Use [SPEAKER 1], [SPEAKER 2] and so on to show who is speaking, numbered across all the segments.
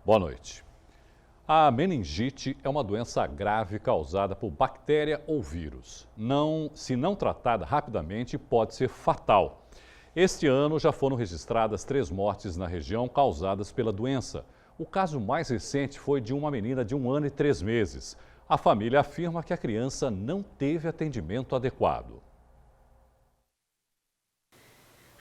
[SPEAKER 1] Boa noite. A meningite é uma doença grave causada por bactéria ou vírus. Se não tratada rapidamente, pode ser fatal. Este ano já foram registradas 3 mortes na região causadas pela doença. O caso mais recente foi de uma menina de 1 ano e 3 meses. A família afirma que a criança não teve atendimento adequado.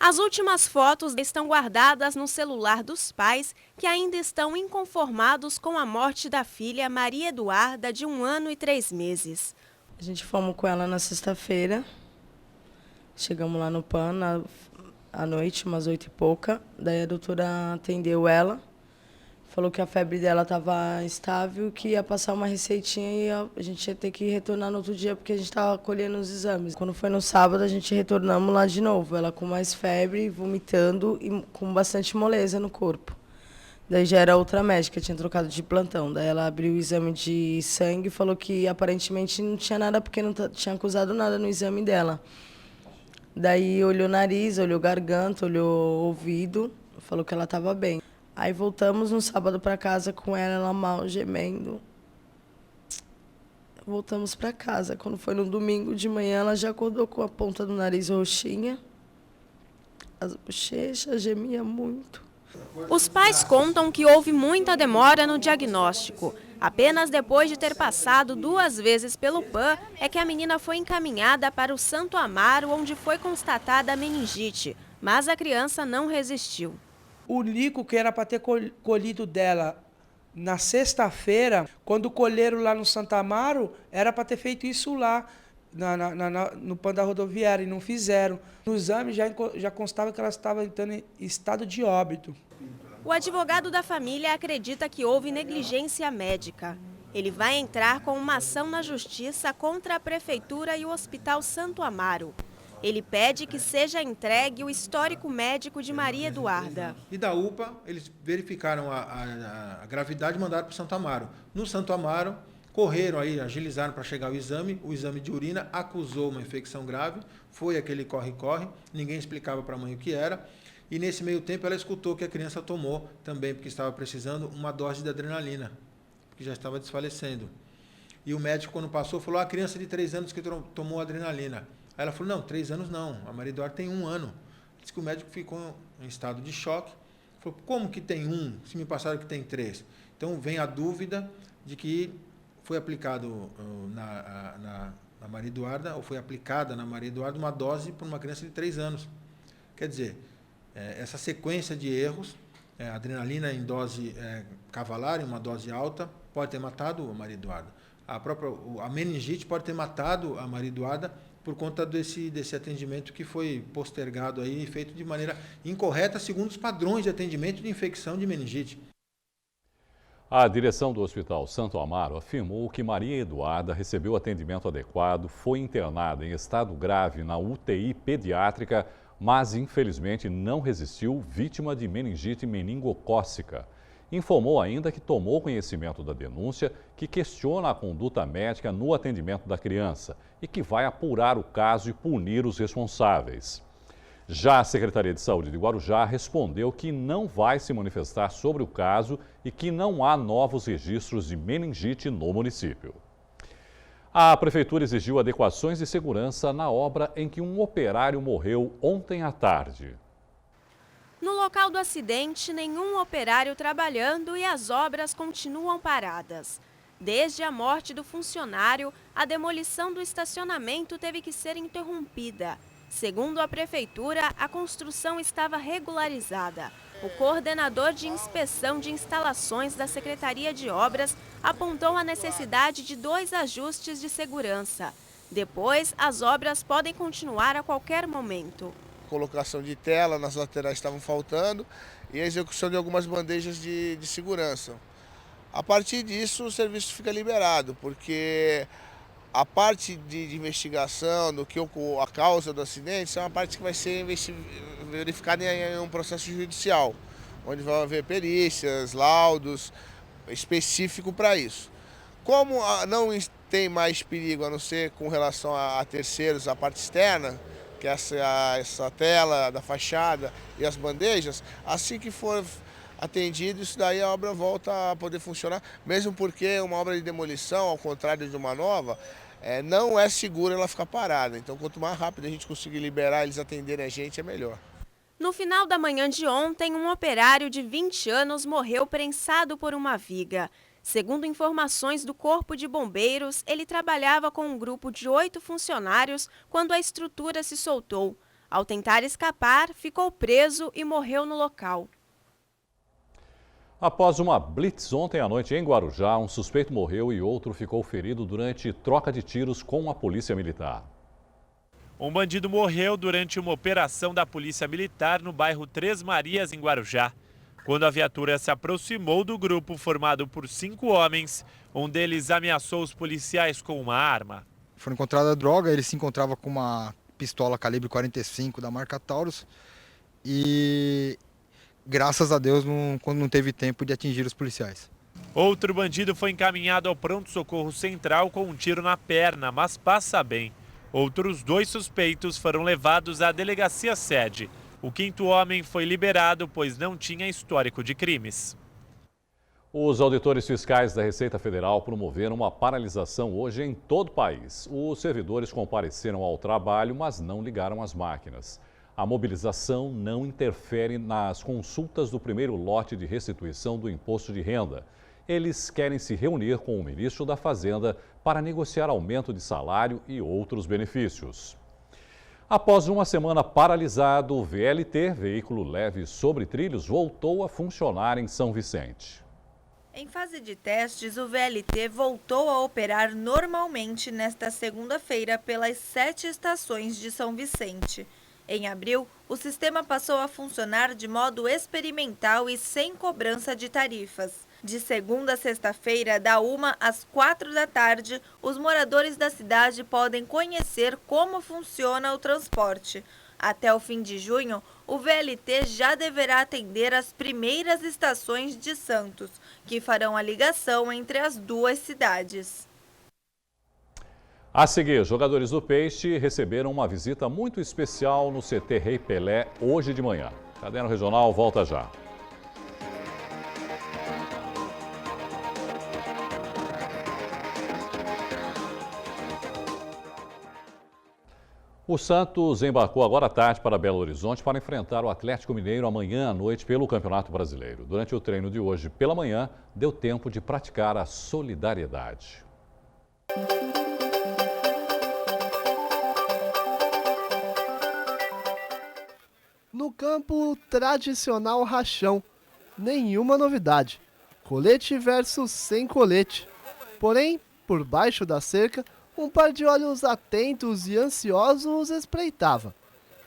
[SPEAKER 2] As últimas fotos estão guardadas no celular dos pais, que ainda estão inconformados com a morte da filha Maria Eduarda, de 1 ano e 3 meses.
[SPEAKER 3] A gente fomos com ela na sexta-feira, chegamos lá no PAN à noite, umas 8 e pouca. Daí a doutora atendeu ela, falou que a febre dela estava estável, que ia passar uma receitinha e a gente ia ter que retornar no outro dia, porque a gente estava colhendo os exames. Quando foi no sábado, a gente retornamos lá de novo, ela com mais febre, vomitando e com bastante moleza no corpo. Daí já era outra médica, tinha trocado de plantão. Daí ela abriu o exame de sangue e falou que aparentemente não tinha nada, porque não tinha acusado nada no exame dela. Daí olhou nariz, olhou garganta, olhou ouvido, falou que ela estava bem. Aí voltamos no sábado para casa com ela mal, gemendo. Voltamos para casa. Quando foi no domingo de manhã, ela já acordou com a ponta do nariz roxinha. As bochechas, gemia muito.
[SPEAKER 2] Os pais contam que houve muita demora no diagnóstico. Apenas depois de ter passado 2 vezes pelo PAN é que a menina foi encaminhada para o Santo Amaro, onde foi constatada a meningite, mas a criança não resistiu.
[SPEAKER 4] O Lico, que era para ter colhido dela na sexta-feira, quando colheram lá no Santo Amaro, era para ter feito isso lá, no PAN da rodoviária, e não fizeram. No exame já constava que ela estava entrando em estado de óbito.
[SPEAKER 2] O advogado da família acredita que houve negligência médica. Ele vai entrar com uma ação na justiça contra a prefeitura e o Hospital Santo Amaro. Ele pede que seja entregue o histórico médico de Maria Eduarda.
[SPEAKER 5] E da UPA, eles verificaram a gravidade e mandaram para o Santo Amaro. No Santo Amaro, correram aí, agilizaram para chegar o exame de urina acusou uma infecção grave, foi aquele corre-corre, ninguém explicava para a mãe o que era. E nesse meio tempo ela escutou que a criança tomou também, porque estava precisando, uma dose de adrenalina, porque já estava desfalecendo. E o médico, quando passou, falou, a criança de 3 anos que tomou adrenalina. Aí ela falou, não, 3 anos não, a Maria Eduarda tem 1 ano. Diz que o médico ficou em estado de choque. Falou, como que tem 1, se me passaram que tem 3? Então vem a dúvida de que foi aplicado na Maria Eduarda, ou foi aplicada na Maria Eduarda uma dose para uma criança de 3 anos. Quer dizer, essa sequência de erros, adrenalina em dose cavalar, em uma dose alta, pode ter matado a Maria Eduarda. A meningite pode ter matado a Maria Eduarda por conta desse atendimento que foi postergado aí e feito de maneira incorreta, segundo os padrões de atendimento de infecção de meningite.
[SPEAKER 1] A direção do Hospital Santo Amaro afirmou que Maria Eduarda recebeu atendimento adequado, foi internada em estado grave na UTI pediátrica, mas infelizmente não resistiu, vítima de meningite meningocócica. Informou ainda que tomou conhecimento da denúncia, que questiona a conduta médica no atendimento da criança e que vai apurar o caso e punir os responsáveis. Já a Secretaria de Saúde de Guarujá respondeu que não vai se manifestar sobre o caso e que não há novos registros de meningite no município. A Prefeitura exigiu adequações de segurança na obra em que um operário morreu ontem à tarde.
[SPEAKER 2] No local do acidente, nenhum operário trabalhando e as obras continuam paradas. Desde a morte do funcionário, a demolição do estacionamento teve que ser interrompida. Segundo a Prefeitura, a construção estava regularizada. O coordenador de inspeção de instalações da Secretaria de Obras apontou a necessidade de 2 ajustes de segurança. Depois, as obras podem continuar a qualquer momento.
[SPEAKER 6] Colocação de tela nas laterais estavam faltando e a execução de algumas bandejas de segurança. A partir disso, o serviço fica liberado, porque a parte de investigação do que a causa do acidente é uma parte que vai ser verificada em um processo judicial, onde vai haver perícias, laudos específicos para isso. Como não tem mais perigo, a não ser com relação a terceiros, a parte externa, que é essa tela da fachada e as bandejas, assim que for atendido, isso daí a obra volta a poder funcionar, mesmo porque uma obra de demolição, ao contrário de uma nova, não é seguro ela ficar parada. Então, quanto mais rápido a gente conseguir liberar, eles atenderem a gente, é melhor.
[SPEAKER 2] No final da manhã de ontem, um operário de 20 anos morreu prensado por uma viga. Segundo informações do Corpo de Bombeiros, ele trabalhava com um grupo de 8 funcionários quando a estrutura se soltou. Ao tentar escapar, ficou preso e morreu no local.
[SPEAKER 1] Após uma blitz ontem à noite em Guarujá, um suspeito morreu e outro ficou ferido durante troca de tiros com a polícia militar.
[SPEAKER 7] Um bandido morreu durante uma operação da Polícia Militar no bairro Três Marias, em Guarujá. Quando a viatura se aproximou do grupo formado por 5 homens, um deles ameaçou os policiais com uma arma.
[SPEAKER 8] Foi encontrada droga, ele se encontrava com uma pistola calibre 45 da marca Taurus e, graças a Deus, não teve tempo de atingir os policiais.
[SPEAKER 7] Outro bandido foi encaminhado ao pronto-socorro central com um tiro na perna, mas passa bem. Outros 2 suspeitos foram levados à delegacia sede. O 5º homem foi liberado, pois não tinha histórico de crimes.
[SPEAKER 1] Os auditores fiscais da Receita Federal promoveram uma paralisação hoje em todo o país. Os servidores compareceram ao trabalho, mas não ligaram as máquinas. A mobilização não interfere nas consultas do primeiro lote de restituição do imposto de renda. Eles querem se reunir com o ministro da Fazenda para negociar aumento de salário e outros benefícios. Após uma semana paralisado, o VLT, veículo leve sobre trilhos, voltou a funcionar em São Vicente.
[SPEAKER 9] Em fase de testes, o VLT voltou a operar normalmente nesta segunda-feira pelas 7 estações de São Vicente. Em abril, o sistema passou a funcionar de modo experimental e sem cobrança de tarifas. De segunda a sexta-feira, da 1 às 4 da tarde, os moradores da cidade podem conhecer como funciona o transporte. Até o fim de junho, o VLT já deverá atender as primeiras estações de Santos, que farão a ligação entre as 2 cidades.
[SPEAKER 1] A seguir, jogadores do Peixe receberam uma visita muito especial no CT Rei Pelé hoje de manhã. Caderno Regional volta já. O Santos embarcou agora à tarde para Belo Horizonte para enfrentar o Atlético Mineiro amanhã à noite pelo Campeonato Brasileiro. Durante o treino de hoje pela manhã, deu tempo de praticar a solidariedade.
[SPEAKER 10] No campo, tradicional rachão. Nenhuma novidade. Colete versus sem colete. Porém, por baixo da cerca, um par de olhos atentos e ansiosos espreitava.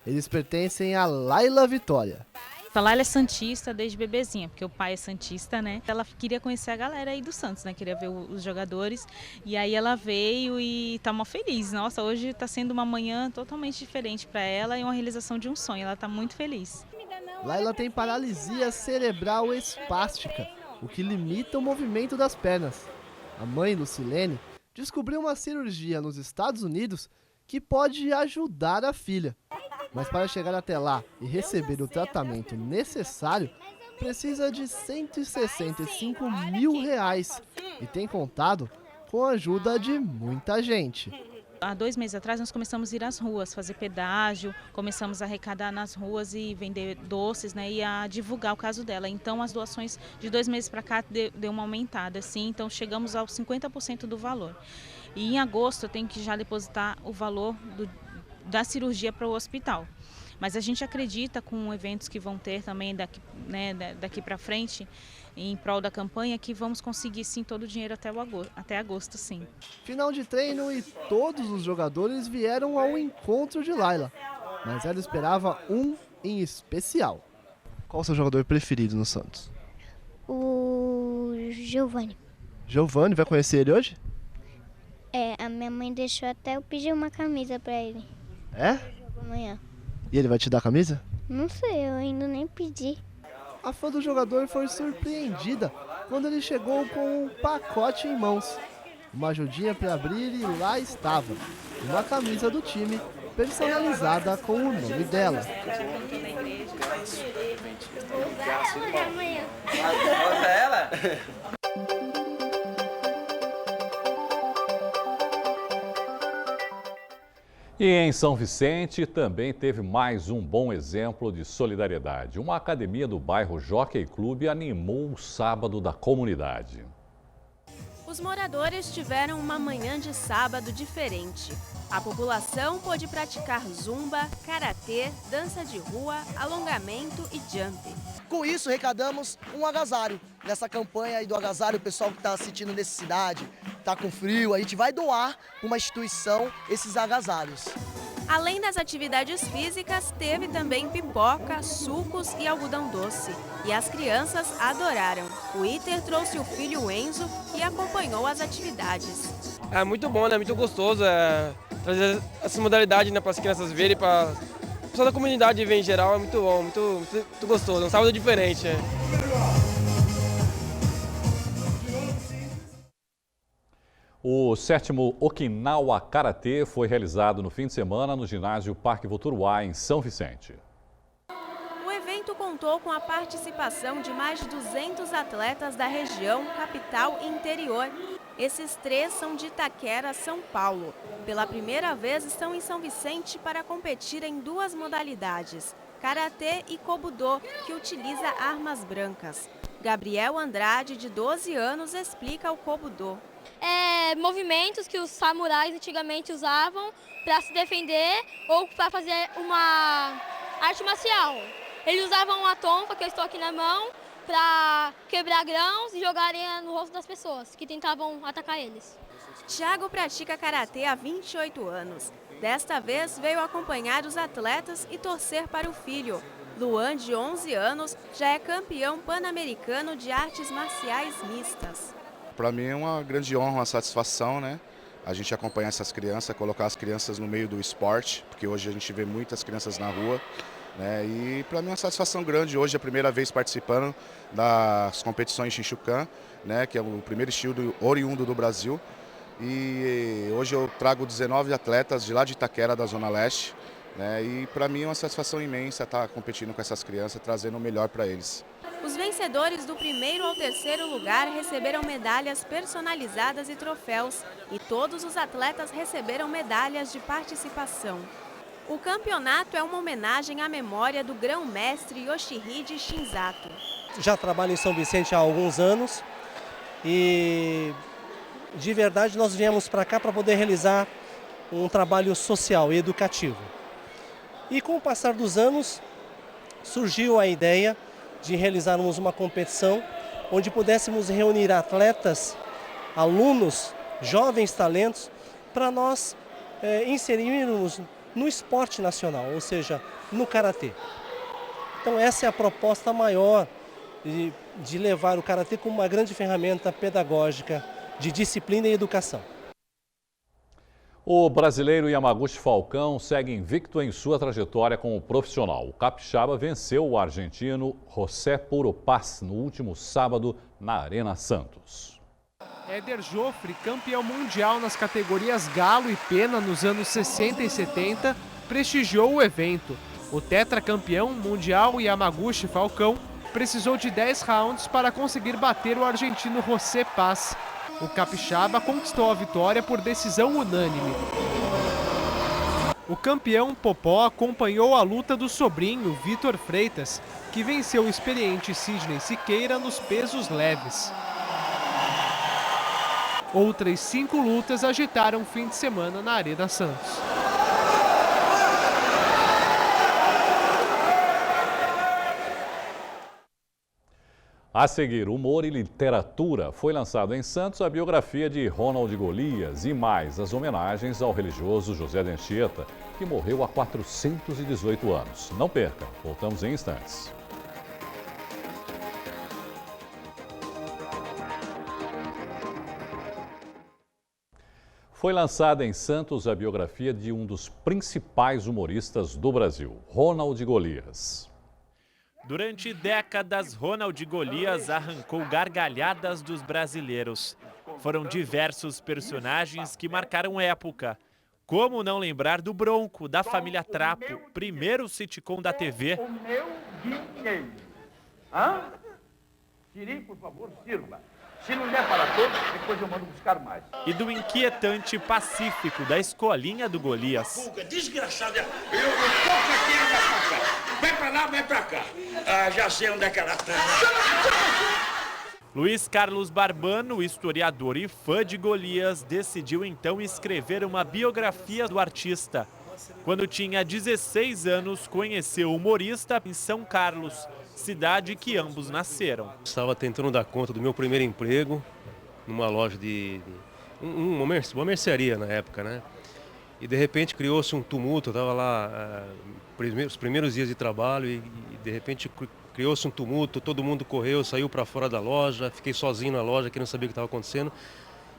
[SPEAKER 10] Eles pertencem a Laila Vitória.
[SPEAKER 11] A Laila é santista desde bebezinha, porque o pai é santista, né? Ela queria conhecer a galera aí do Santos, né? Queria ver os jogadores. E aí ela veio e tá mó feliz. Nossa, hoje tá sendo uma manhã totalmente diferente para ela e uma realização de um sonho. Ela tá muito feliz.
[SPEAKER 10] Laila tem paralisia cerebral espástica, o que limita o movimento das pernas. A mãe, Lucilene, descobriu uma cirurgia nos Estados Unidos que pode ajudar a filha. Mas para chegar até lá e receber o tratamento necessário, precisa de R$165 mil e tem contado com a ajuda de muita gente.
[SPEAKER 11] Há 2 meses atrás nós começamos a ir às ruas, fazer pedágio, começamos a arrecadar nas ruas e vender doces, né, e a divulgar o caso dela. Então as doações de 2 meses para cá deu uma aumentada, assim, então chegamos aos 50% do valor. E em agosto eu tenho que já depositar o valor da cirurgia para o hospital. Mas a gente acredita com eventos que vão ter também daqui para frente, em prol da campanha, que vamos conseguir sim todo o dinheiro até agosto, sim.
[SPEAKER 10] Final de treino e todos os jogadores vieram ao encontro de Laila, mas ela esperava um em especial. Qual o seu jogador preferido no Santos?
[SPEAKER 12] O Giovani.
[SPEAKER 10] Giovani, vai conhecer ele hoje?
[SPEAKER 12] A minha mãe deixou até eu pedir uma camisa pra ele.
[SPEAKER 10] É?
[SPEAKER 12] Amanhã.
[SPEAKER 10] E ele vai te dar a camisa?
[SPEAKER 12] Não sei, eu ainda nem pedi.
[SPEAKER 10] A fã do jogador foi surpreendida quando ele chegou com um pacote em mãos. Uma ajudinha para abrir e lá estava, uma camisa do time personalizada com o nome dela.
[SPEAKER 12] Vou usar ela amanhã.
[SPEAKER 13] Vai usar ela?
[SPEAKER 1] E em São Vicente também teve mais um bom exemplo de solidariedade. Uma academia do bairro Jockey Clube animou o sábado da comunidade.
[SPEAKER 2] Os moradores tiveram uma manhã de sábado diferente. A população pôde praticar zumba, karatê, dança de rua, alongamento e jump.
[SPEAKER 14] Com isso, arrecadamos um agasalho. Nessa campanha aí do agasalho, o pessoal que está sentindo necessidade, está com frio, a gente vai doar para uma instituição esses agasalhos.
[SPEAKER 2] Além das atividades físicas, teve também pipoca, sucos e algodão doce. E as crianças adoraram. O Iter trouxe o filho Enzo e acompanhou as atividades.
[SPEAKER 15] É muito bom, né? Muito gostoso trazer essa modalidade, né, para as crianças verem, para o pessoal da comunidade ver em geral. É muito bom, muito gostoso. É um sábado diferente. Né?
[SPEAKER 1] O 7º Okinawa Karatê foi realizado no fim de semana no ginásio Parque Voturuá, em São Vicente.
[SPEAKER 2] O evento contou com a participação de mais de 200 atletas da região, capital e interior. Esses 3 são de Itaquera, São Paulo. Pela primeira vez estão em São Vicente para competir em 2 modalidades, Karatê e Kobudo, que utiliza armas brancas. Gabriel Andrade, de 12 anos, explica o Kobudo.
[SPEAKER 16] Movimentos que os samurais antigamente usavam para se defender ou para fazer uma arte marcial. Eles usavam a tonfa, que eu estou aqui na mão, para quebrar grãos e jogarem no rosto das pessoas que tentavam atacar eles.
[SPEAKER 2] Thiago pratica karatê há 28 anos. Desta vez veio acompanhar os atletas e torcer para o filho. Luan, de 11 anos, já é campeão pan-americano de artes marciais mistas.
[SPEAKER 17] Para mim é uma grande honra, uma satisfação, né? A gente acompanhar essas crianças, colocar as crianças no meio do esporte, porque hoje a gente vê muitas crianças na rua, né? E para mim é uma satisfação grande, hoje é a primeira vez participando das competições Shishukan, né? Que é o primeiro estilo oriundo do Brasil. E hoje eu trago 19 atletas de lá de Itaquera, da Zona Leste, né? E para mim é uma satisfação imensa estar competindo com essas crianças, trazendo o melhor para eles.
[SPEAKER 2] Os vencedores do 1º ao 3º lugar receberam medalhas personalizadas e troféus, e todos os atletas receberam medalhas de participação. O campeonato é uma homenagem à memória do grão-mestre Yoshihide Shinzato.
[SPEAKER 18] Já trabalho em São Vicente há alguns anos e, de verdade, nós viemos para cá para poder realizar um trabalho social e educativo. E com o passar dos anos, surgiu a ideia de realizarmos uma competição onde pudéssemos reunir atletas, alunos, jovens talentos, para nós inserirmos no esporte nacional, ou seja, no karatê. Então essa é a proposta maior de levar o karatê como uma grande ferramenta pedagógica de disciplina e educação.
[SPEAKER 1] O brasileiro Yamaguchi Falcão segue invicto em sua trajetória como profissional. O capixaba venceu o argentino José Puro-Paz no último sábado na Arena Santos.
[SPEAKER 19] Éder Joffre, campeão mundial nas categorias galo e pena nos anos 60 e 70, prestigiou o evento. O tetracampeão mundial Yamaguchi Falcão precisou de 10 rounds para conseguir bater o argentino José Paz. O capixaba conquistou a vitória por decisão unânime. O campeão Popó acompanhou a luta do sobrinho Vitor Freitas, que venceu o experiente Sidney Siqueira nos pesos leves. Outras 5 lutas agitaram o fim de semana na Arena Santos.
[SPEAKER 1] A seguir, humor e literatura. Foi lançado em Santos a biografia de Ronald Golias e mais as homenagens ao religioso José de Anchieta, que morreu há 418 anos. Não perca, voltamos em instantes. Foi lançada em Santos a biografia de um dos principais humoristas do Brasil, Ronald Golias.
[SPEAKER 7] Durante décadas, Ronald Golias arrancou gargalhadas dos brasileiros. Foram diversos personagens que marcaram época. Como não lembrar do Bronco, da família Trapo, primeiro sitcom da TV.
[SPEAKER 13] Siri, por favor, sirva. Se não der para todos, depois eu mando buscar mais.
[SPEAKER 7] E do inquietante Pacífico da escolinha do Golias.
[SPEAKER 13] Fuga, desgraçada. Eu toco aqui na fuga. Vai pra lá, vai pra cá. Já sei onde é que ela tá.
[SPEAKER 7] Luiz Carlos Barbano, historiador e fã de Golias, decidiu então escrever uma biografia do artista. Quando tinha 16 anos, conheceu o humorista em São Carlos, cidade que ambos nasceram.
[SPEAKER 20] Estava tentando dar conta do meu primeiro emprego numa loja uma mercearia na época, né? E de repente criou-se um tumulto, eu estava lá os primeiros dias de trabalho e de repente criou-se um tumulto, todo mundo correu, saiu para fora da loja, fiquei sozinho na loja, que não sabia o que estava acontecendo.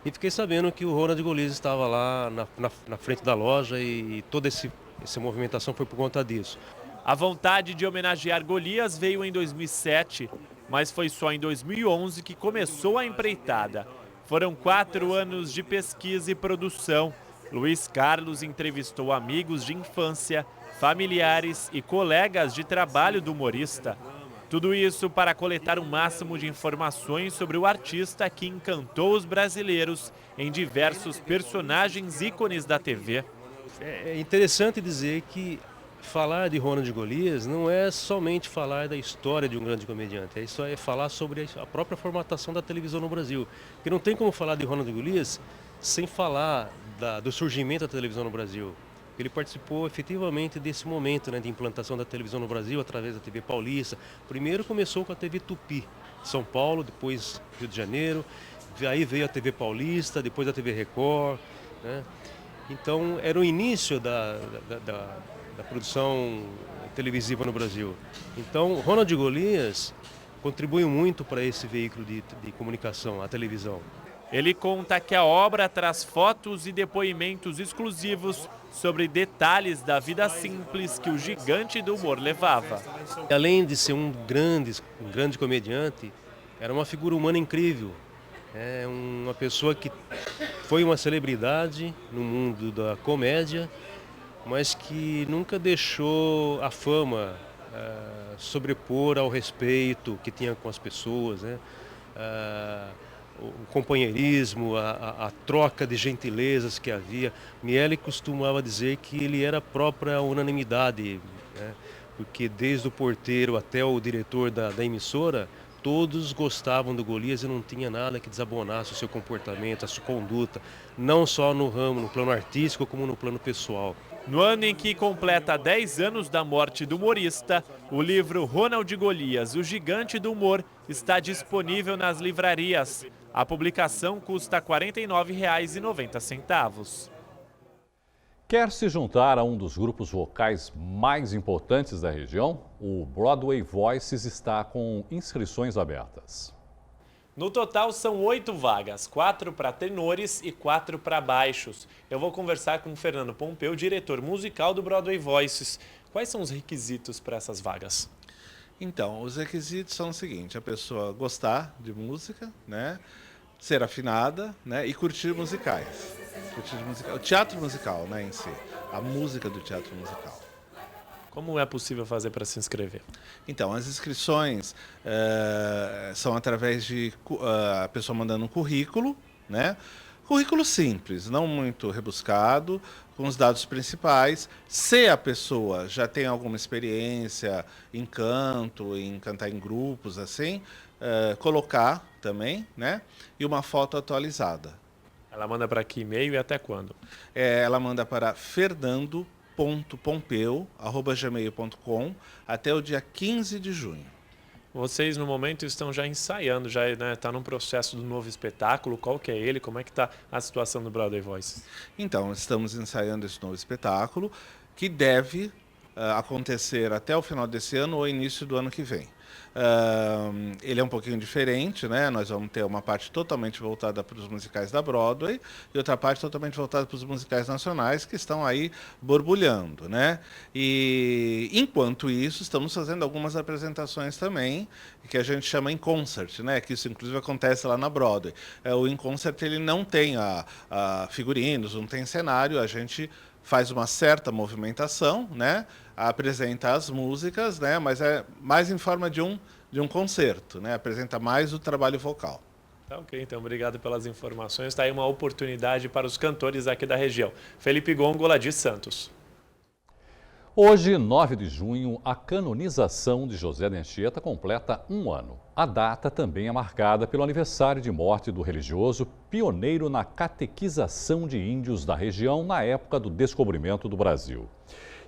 [SPEAKER 20] E fiquei sabendo que o Ronald Golias estava lá na frente da loja e toda essa movimentação foi por conta disso.
[SPEAKER 7] A vontade de homenagear Golias veio em 2007, mas foi só em 2011 que começou a empreitada. Foram 4 anos de pesquisa e produção. Luiz Carlos entrevistou amigos de infância, familiares e colegas de trabalho do humorista. Tudo isso para coletar o máximo de informações sobre o artista que encantou os brasileiros em diversos personagens ícones da TV.
[SPEAKER 20] É interessante dizer que falar de Ronald Golias não é somente falar da história de um grande comediante, é falar sobre a própria formatação da televisão no Brasil. Porque não tem como falar de Ronald Golias sem falar do surgimento da televisão no Brasil. Ele participou efetivamente desse momento, né, de implantação da televisão no Brasil através da TV Paulista. Primeiro começou com a TV Tupi, São Paulo, depois Rio de Janeiro, aí veio a TV Paulista, depois a TV Record, né? Então era o início da produção televisiva no Brasil. Então Ronald Golias contribuiu muito para esse veículo de comunicação, a televisão.
[SPEAKER 7] Ele conta que a obra traz fotos e depoimentos exclusivos sobre detalhes da vida simples que o gigante do humor levava.
[SPEAKER 20] Além de ser um grande comediante, era uma figura humana incrível. É uma pessoa que foi uma celebridade no mundo da comédia, mas que nunca deixou a fama sobrepor ao respeito que tinha com as pessoas, né? O companheirismo, a troca de gentilezas que havia. Miele costumava dizer que ele era a própria unanimidade, né? Porque desde o porteiro até o diretor da emissora, todos gostavam do Golias e não tinha nada que desabonasse o seu comportamento, a sua conduta, não só no plano artístico, como no plano pessoal.
[SPEAKER 7] No ano em que completa 10 anos da morte do humorista, o livro Ronald Golias, o Gigante do Humor, está disponível nas livrarias. A publicação custa R$ 49,90.
[SPEAKER 1] Quer se juntar a um dos grupos vocais mais importantes da região? O Broadway Voices está com inscrições abertas.
[SPEAKER 7] No total são 8 vagas, 4 para tenores e 4 para baixos. Eu vou conversar com o Fernando Pompeu, diretor musical do Broadway Voices. Quais são os requisitos para essas vagas?
[SPEAKER 21] Então, os requisitos são o seguinte: a pessoa gostar de música, né, ser afinada, né, e curtir musicais. O teatro musical, né, em si, a música do teatro musical.
[SPEAKER 7] Como é possível fazer para se inscrever?
[SPEAKER 21] Então, as inscrições são através de a pessoa mandando um currículo, né? Currículo simples, não muito rebuscado, com os dados principais. Se a pessoa já tem alguma experiência em canto, em cantar em grupos, assim, colocar também, né? E uma foto atualizada.
[SPEAKER 7] Ela manda para que e-mail e até quando?
[SPEAKER 21] Ela manda para fernando.pompeu@gmail.com até o dia 15 de junho.
[SPEAKER 7] Vocês, no momento, estão já ensaiando, já está num processo do novo espetáculo. Qual que é ele? Como é que está a situação do Broadway Voices?
[SPEAKER 21] Então, estamos ensaiando esse novo espetáculo, que deve acontecer até o final desse ano ou início do ano que vem. Ele é um pouquinho diferente, né? Nós vamos ter uma parte totalmente voltada para os musicais da Broadway e outra parte totalmente voltada para os musicais nacionais que estão aí borbulhando, né? E enquanto isso, estamos fazendo algumas apresentações também, que a gente chama in concert, né? Que isso inclusive acontece lá na Broadway. O in concert ele não tem figurinos, não tem cenário, a gente faz uma certa movimentação, né? Apresenta as músicas, né? Mas é mais em forma de um concerto, né? Apresenta mais o trabalho vocal.
[SPEAKER 7] Tá ok, então obrigado pelas informações. Está aí uma oportunidade para os cantores aqui da região. Felipe Gongola de Santos.
[SPEAKER 1] Hoje, 9 de junho, a canonização de José de Anchieta completa 1 ano. A data também é marcada pelo aniversário de morte do religioso pioneiro na catequização de índios da região na época do descobrimento do Brasil.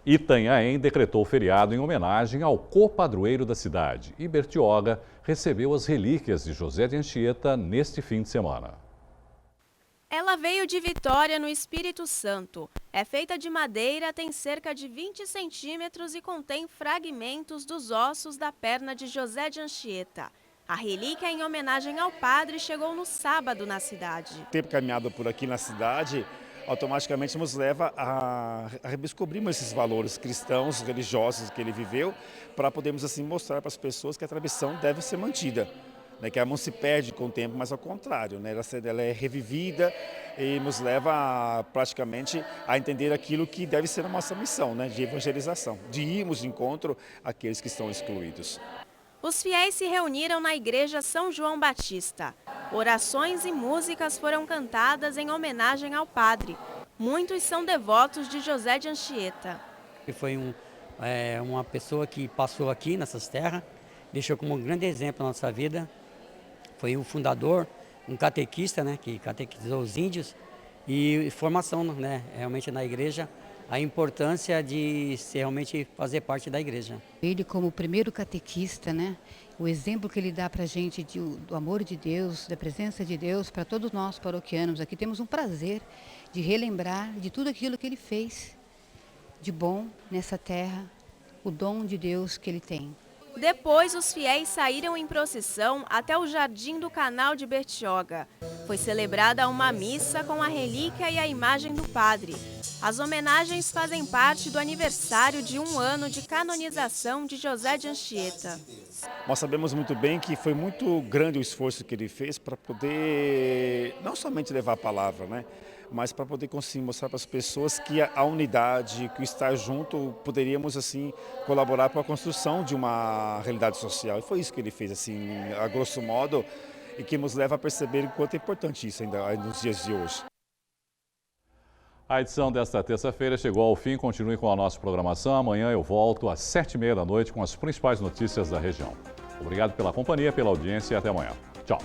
[SPEAKER 1] Itanhaém decretou feriado em homenagem ao copadroeiro da cidade e Bertioga recebeu as relíquias de José de Anchieta neste fim de semana.
[SPEAKER 2] Ela veio de Vitória, no Espírito Santo. É feita de madeira, tem cerca de 20 centímetros e contém fragmentos dos ossos da perna de José de Anchieta. A relíquia, em homenagem ao padre, chegou no sábado na cidade.
[SPEAKER 3] O tempo caminhado por aqui na cidade automaticamente nos leva a redescobrirmos esses valores cristãos, religiosos que ele viveu, para podermos assim mostrar para as pessoas que a tradição deve ser mantida. Que ela não se perde com o tempo, mas ao contrário, né? Ela é revivida e nos leva praticamente a entender aquilo que deve ser a nossa missão, né? De evangelização, de irmos de encontro àqueles que estão excluídos.
[SPEAKER 2] Os fiéis se reuniram na igreja São João Batista. Orações e músicas foram cantadas em homenagem ao padre. Muitos são devotos de José de Anchieta.
[SPEAKER 22] Foi uma pessoa que passou aqui nessas terras, deixou como um grande exemplo na nossa vida. Foi o fundador, um catequista, né, que catequizou os índios, e formação, né, realmente na igreja, a importância de realmente fazer parte da igreja.
[SPEAKER 23] Ele como primeiro catequista, né, o exemplo que ele dá para a gente do amor de Deus, da presença de Deus, para todos nós paroquianos aqui temos um prazer de relembrar de tudo aquilo que ele fez de bom nessa terra, o dom de Deus que ele tem.
[SPEAKER 2] Depois, os fiéis saíram em procissão até o Jardim do Canal de Bertioga. Foi celebrada uma missa com a relíquia e a imagem do padre. As homenagens fazem parte do aniversário de 1 ano de canonização de José de Anchieta.
[SPEAKER 3] Nós sabemos muito bem que foi muito grande o esforço que ele fez para poder não somente levar a palavra, né? Mas para poder conseguir mostrar para as pessoas que a unidade, que o estar junto, poderíamos assim colaborar para a construção de uma realidade social. E foi isso que ele fez, assim, a grosso modo, e que nos leva a perceber o quanto é importante isso ainda nos dias de hoje.
[SPEAKER 1] A edição desta terça-feira chegou ao fim. Continue com a nossa programação. Amanhã eu volto às 7h30 da noite com as principais notícias da região. Obrigado pela companhia, pela audiência e até amanhã. Tchau.